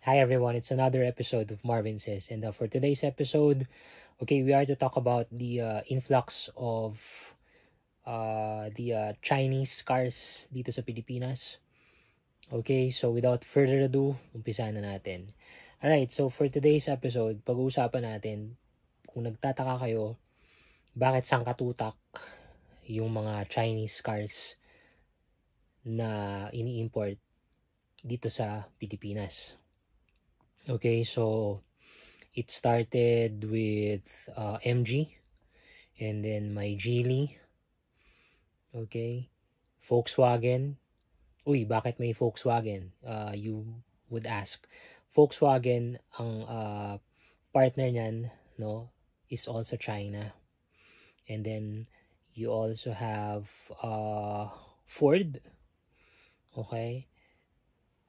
Hi everyone, it's another episode of Marvin Says, and for today's episode, we are to talk about the influx of the Chinese cars dito sa Pilipinas. Okay, so without further ado, umpisa na natin. Alright, so for today's episode, pag-uusapan natin, kung nagtataka kayo, bakit sangkatutak yung mga Chinese cars na ini-import dito sa Pilipinas. Okay, so it started with MG and then my Geely. Okay, Volkswagen. Uy, bakit may Volkswagen? You would ask. Volkswagen, ang partner niyan, no, is also China. And then you also have Ford. Okay,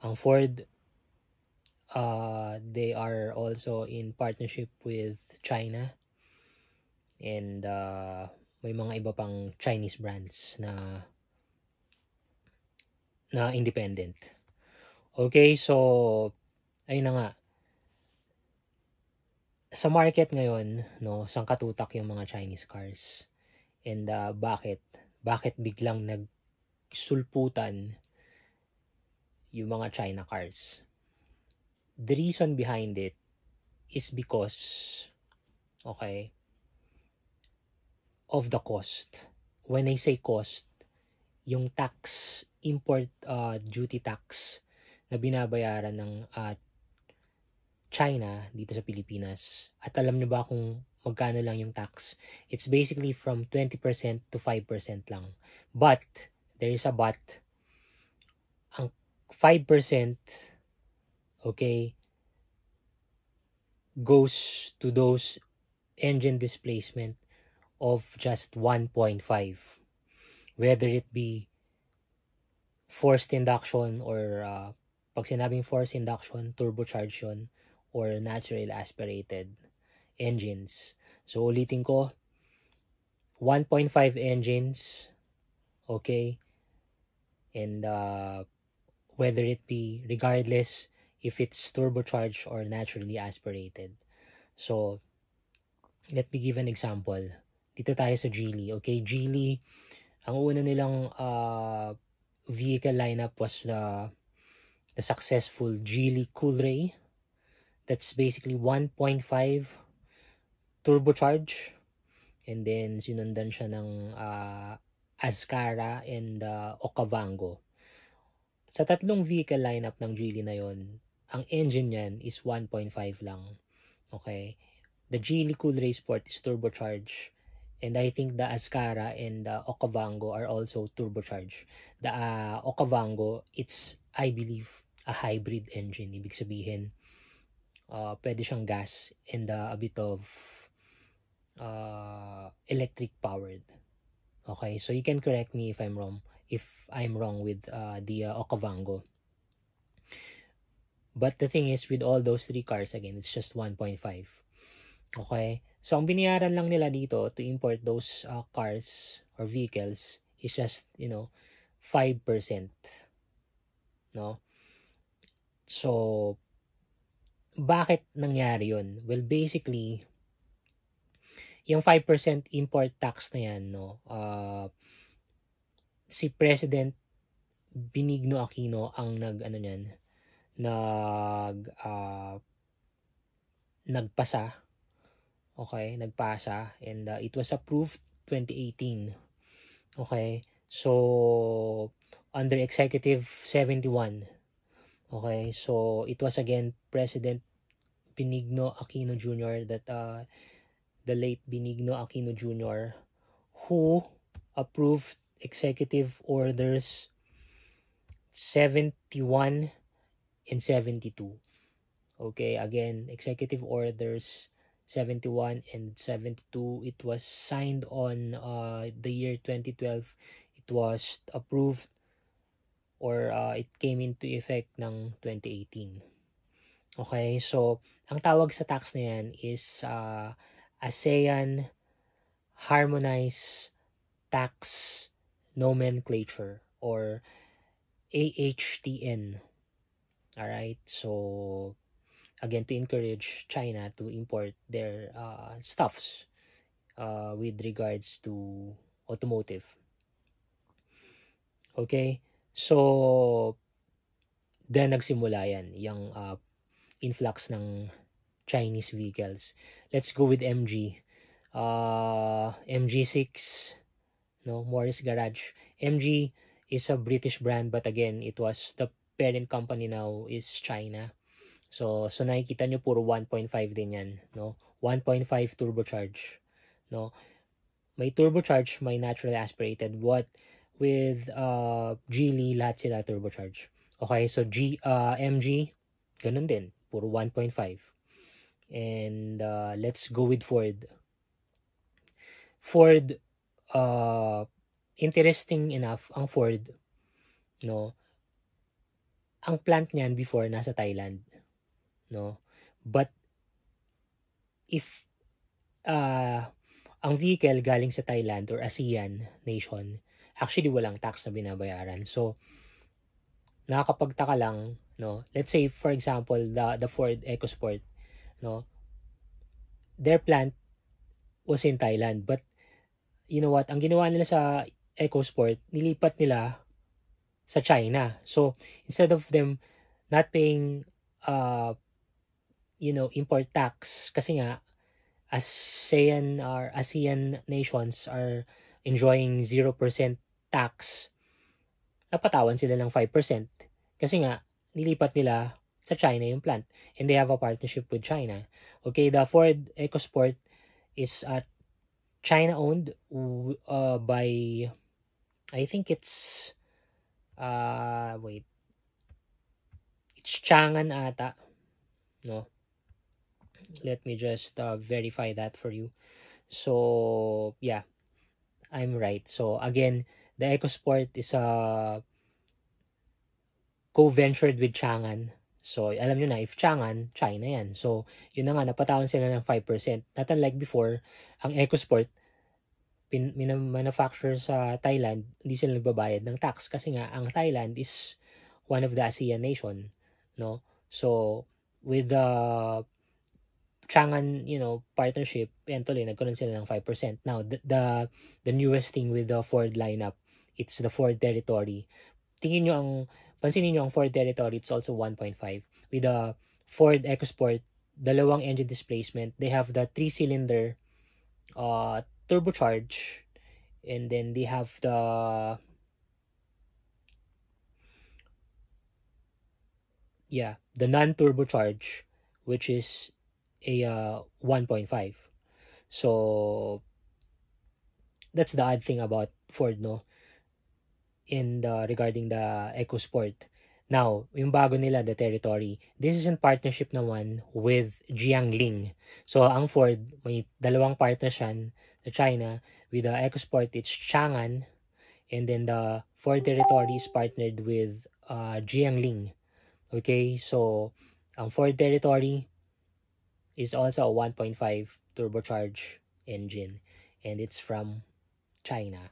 ang Ford, they are also in partnership with China, and may mga iba pang Chinese brands na independent. Okay, so ayun na nga, sa market ngayon, no, sangkatutak yung mga Chinese cars. And bakit biglang nagsulputan yung mga China cars? The reason behind it is because, okay, of the cost. When I say cost, yung tax, import duty tax na binabayaran ng China dito sa Pilipinas. At alam nyo ba kung magkano lang yung tax? It's basically from 20% to 5% lang. But, there is a but. Ang 5%, okay, goes to those engine displacement of just 1.5. Whether it be forced induction or pag sinabing forced induction, turbocharged yun, or natural aspirated engines. So, ulitin ko, 1.5 engines, okay, and whether it be, regardless if it's turbocharged or naturally aspirated. So, let me give an example. Dito tayo sa Geely, okay? Geely, ang una nilang vehicle lineup was the successful Geely Coolray. That's basically 1.5 turbocharge, and then sinundan siya ng Azkara and Okavango. Sa tatlong vehicle lineup ng Geely na yon, ang engine niyan is 1.5 lang. Okay? The Geely Coolray Sport is turbocharged, and I think the Azkara and the Okavango are also turbocharged. The Okavango, it's, I believe, a hybrid engine. Ibig sabihin, pwede siyang gas and a bit of electric powered. Okay, so you can correct me if I'm wrong with the Okavango. But the thing is, with all those three cars, again, it's just 1.5. Okay, so ang binayaran lang nila dito to import those cars or vehicles is just 5%. No? So, bakit nangyari yun? Well, basically, yung 5% import tax na yan, no, si President Benigno Aquino ang nagpasa, okay, and it was approved 2018. Okay, so under Executive 71. Okay, so it was again President Benigno Aquino Jr. that the late Benigno Aquino Jr. who approved Executive Orders 71 and 72. Okay, again, Executive Orders 71 and 72, it was signed on the year 2012. It was approved or it came into effect ng 2018. Okay, so ang tawag sa tax na yan is ASEAN Harmonized Tax Nomenclature or AHTN. Alright, so again, to encourage China to import their stuffs with regards to automotive. Okay? So, then nagsimula yan, yung influx ng Chinese vehicles. Let's go with MG. MG6, no, Morris Garage. MG is a British brand, but again, it was the parent company now is China. So nakikita nyo puro 1.5 din yan, no? 1.5 turbocharge, no? May turbocharge, may naturally aspirated. What with Geely, lahat sila turbocharge. Okay, so MG, ganun din, puro 1.5. And let's go with Ford. Ford, interesting enough, ang Ford, no? Ang plant niyan before nasa Thailand, no? But if ang vehicle galing sa Thailand or ASEAN nation, actually walang tax na binabayaran. So, nakakapagtaka lang, no? Let's say, for example, the Ford EcoSport, no? Their plant was in Thailand, but you know what? Ang ginawa nila sa EcoSport, nilipat nila sa China. So, instead of them not paying, import tax, kasi nga, ASEAN nations are enjoying 0% tax, napatawan sila ng 5%. Kasi nga, nilipat nila sa China yung plant. And they have a partnership with China. Okay, the Ford EcoSport is China-owned by, I think it's, it's Chang'an ata, no? Let me just verify that for you. So, yeah, I'm right. So, again, the EcoSport is co-ventured with Chang'an. So, alam nyo na, if Chang'an, China yan. So, yun na nga, napatawan sila ng 5%. Not unlike before, ang EcoSport, manufacture sa Thailand, hindi sila nagbabayad ng tax. Kasi nga, ang Thailand is one of the ASEAN nation. No? So, with the Chang'an, partnership, yan tuloy, nagkaroon sila ng 5%. Now, the newest thing with the Ford lineup, it's the Ford Territory. Pansinin nyo ang Ford Territory, it's also 1.5. With the Ford EcoSport, dalawang engine displacement. They have the 3-cylinder turbocharge, and then they have the non-turbocharge, which is a 1.5. So that's the odd thing about Ford, no? Regarding the EcoSport. Now, yung bago nila, the Territory, this is in partnership naman with Jiangling. So, ang Ford, may dalawang partner siya sa China. With the EcoSport, it's Chang'an. And then the Ford Territory is partnered with Jiangling. Okay, so, ang Ford Territory is also a 1.5 turbocharged engine. And it's from China.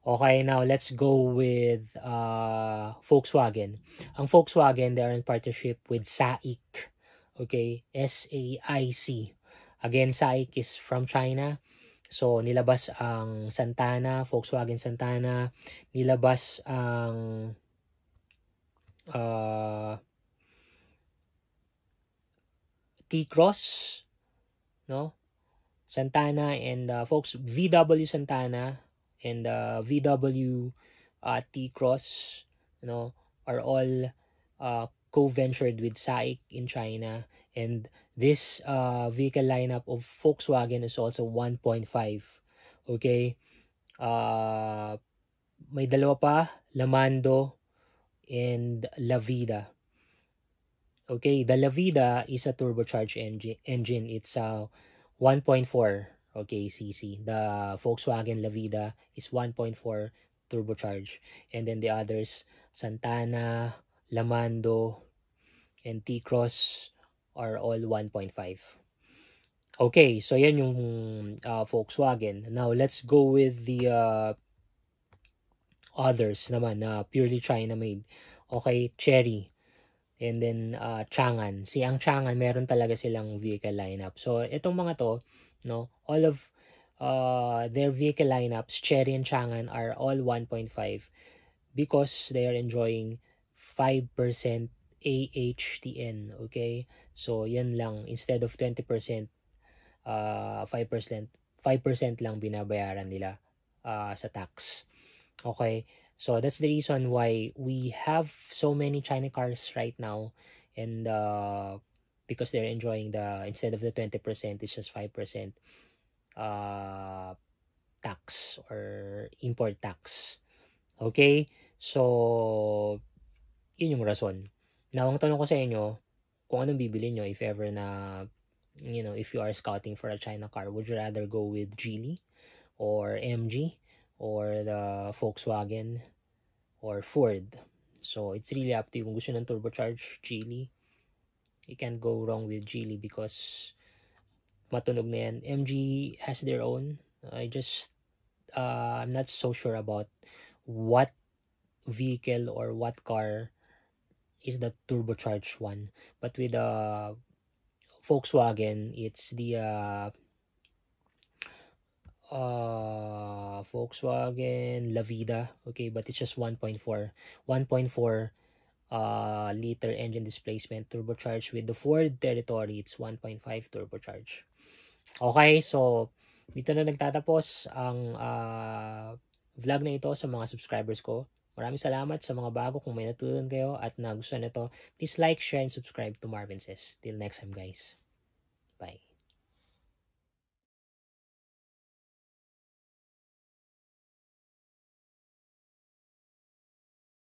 Okay, now let's go with Volkswagen. Ang Volkswagen, they are in partnership with SAIC. Okay, SAIC. Again, SAIC is from China. So, nilabas ang Santana, Volkswagen Santana. Nilabas ang T-Cross, no? Santana and VW Santana and VW T-Cross, are all co-ventured with SAIC in China. And this vehicle lineup of Volkswagen is also 1.5. Okay? May dalawa pa, Lamando and La Vida. Okay, the La Vida is a turbocharged engine. It's 1.4 cc. The Volkswagen La Vida is 1.4 turbocharged. And then the others, Santana, Lamando, and T-Cross are all 1.5. Okay, so yan yung Volkswagen. Now, let's go with the others naman na purely China-made. Okay, Chery. And then Chang'an. Ang Chang'an, meron talaga silang vehicle lineup. So itong mga to, no, all of their vehicle lineups, Chery and Chang'an, are all 1.5 because they are enjoying 5% AHTN. Okay? So yan lang, instead of 20%, 5%, 5% lang binabayaran nila sa tax. Okay? So that's the reason why we have so many China cars right now, and because they're enjoying the, instead of the 20%, it's just 5% uh, tax or import tax. Okay? So yun yung rason. Now, ang tanong ko sa inyo, kung anong bibili nyo if ever na, if you are scouting for a China car, would you rather go with Geely or MG or the Volkswagen or Ford? So, it's really up to you. Kung gusto ng turbocharged Geely, you can't go wrong with Geely because matunog na yan. MG has their own. I'm not so sure about what vehicle or what car is the turbocharged one. But with the Volkswagen, it's the Volkswagen La Vida. Okay, but it's just 1.4 liter engine displacement turbocharged. With the Ford Territory, it's 1.5 turbocharged. Okay, so dito na nagtatapos ang vlog na ito sa mga subscribers ko. Maraming salamat sa mga bago. Kung may natutunan kayo at nagustuhan nito, please like, share, and subscribe to Marvin Says. Till next time, guys. Bye.